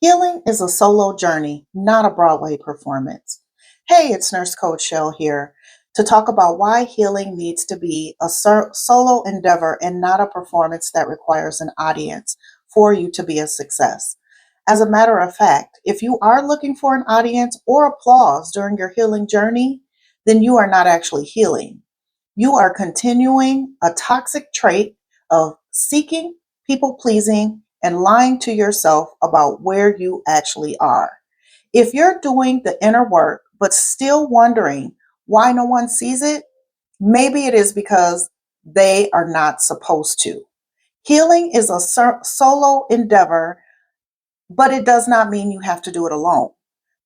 Healing is a solo journey, not a Broadway performance. Hey, it's Nurse Coach Shell here to talk about why healing needs to be a solo endeavor and not a performance that requires an audience for you to be a success. As a matter of fact, if you are looking for an audience or applause during your healing journey, then you are not actually healing. You are continuing a toxic trait of seeking, people pleasing, and lying to yourself about where you actually are. If you're doing the inner work but still wondering why no one sees it, maybe it is because they are not supposed to. Healing is a solo endeavor, but it does not mean you have to do it alone.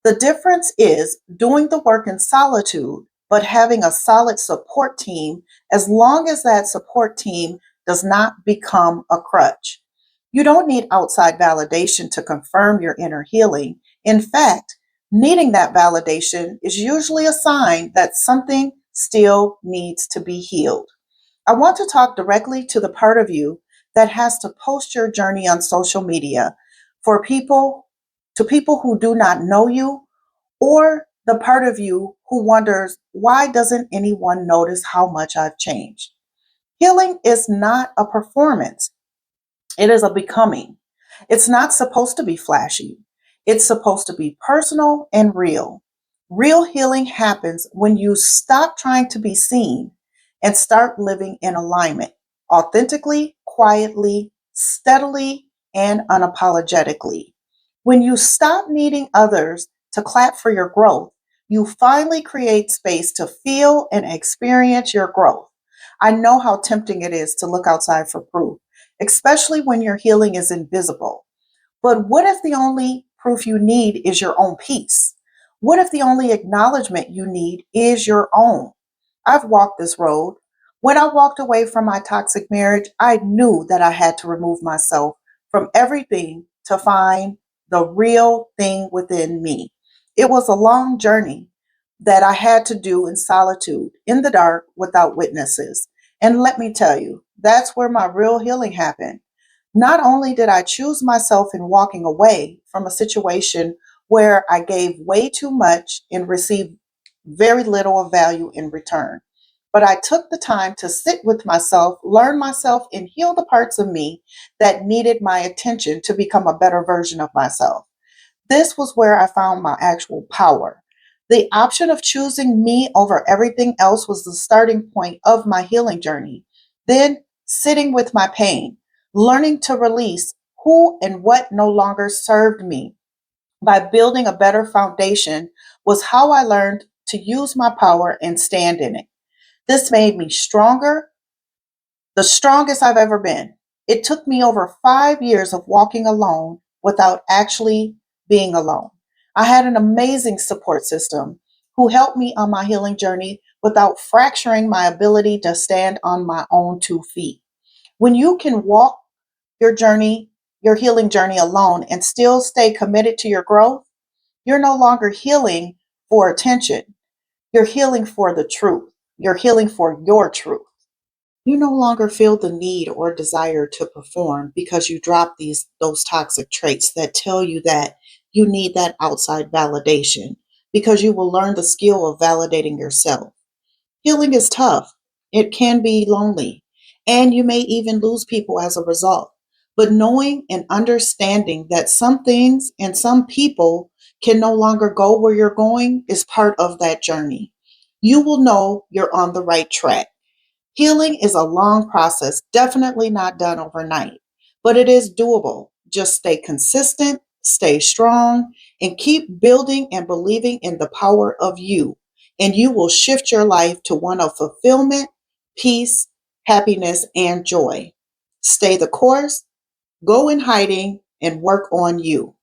The difference is doing the work in solitude, but having a solid support team as long as that support team does not become a crutch. You don't need outside validation to confirm your inner healing. In fact, needing that validation is usually a sign that something still needs to be healed. I want to talk directly to the part of you that has to post your journey on social media for people who do not know you, or the part of you who wonders, why doesn't anyone notice how much I've changed? Healing is not a performance. It is a becoming. It's not supposed to be flashy. It's supposed to be personal and real. Real healing happens when you stop trying to be seen and start living in alignment, authentically, quietly, steadily, and unapologetically. When you stop needing others to clap for your growth, you finally create space to feel and experience your growth. I know how tempting it is to look outside for proof, especially when your healing is invisible. But what if the only proof you need is your own peace? What if the only acknowledgement you need is your own? I've walked this road. When I walked away from my toxic marriage, I knew that I had to remove myself from everything to find the real thing within me. It was a long journey that I had to do in solitude, in the dark, without witnesses. And let me tell you, that's where my real healing happened. Not only did I choose myself in walking away from a situation where I gave way too much and received very little of value in return, but I took the time to sit with myself, learn myself, and heal the parts of me that needed my attention to become a better version of myself. This was where I found my actual power. The option of choosing me over everything else was the starting point of my healing journey. Then, sitting with my pain, learning to release who and what no longer served me by building a better foundation was how I learned to use my power and stand in it. This made me stronger, the strongest I've ever been. It took me over 5 years of walking alone without actually being alone. I had an amazing support system who helped me on my healing journey without fracturing my ability to stand on my own 2 feet. When you can walk your journey, your healing journey alone, and still stay committed to your growth, you're no longer healing for attention. You're healing for the truth. You're healing for your truth. You no longer feel the need or desire to perform because you drop those toxic traits that tell you that you need that outside validation, because you will learn the skill of validating yourself. Healing is tough. It can be lonely, and you may even lose people as a result. But knowing and understanding that some things and some people can no longer go where you're going is part of that journey. You will know you're on the right track. Healing is a long process, definitely not done overnight, but it is doable. Just stay consistent, stay strong, and keep building and believing in the power of you. And you will shift your life to one of fulfillment, peace, happiness, and joy. Stay the course, go in hiding, and work on you.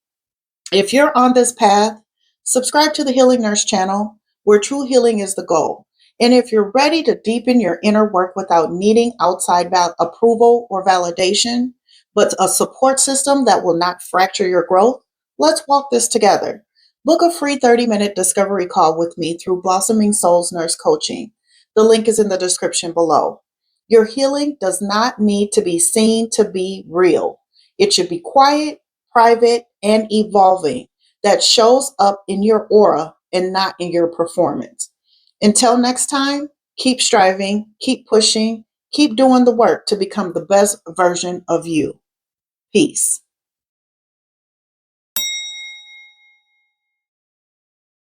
If you're on this path, subscribe to the Healing Nurse channel, where true healing is the goal. And if you're ready to deepen your inner work without needing outside approval or validation, but a support system that will not fracture your growth, let's walk this together. Book a free 30-minute discovery call with me through Blossoming Souls Nurse Coaching. The link is in the description below. Your healing does not need to be seen to be real. It should be quiet, private, and evolving that shows up in your aura and not in your performance. Until next time, keep striving, keep pushing, keep doing the work to become the best version of you. Peace.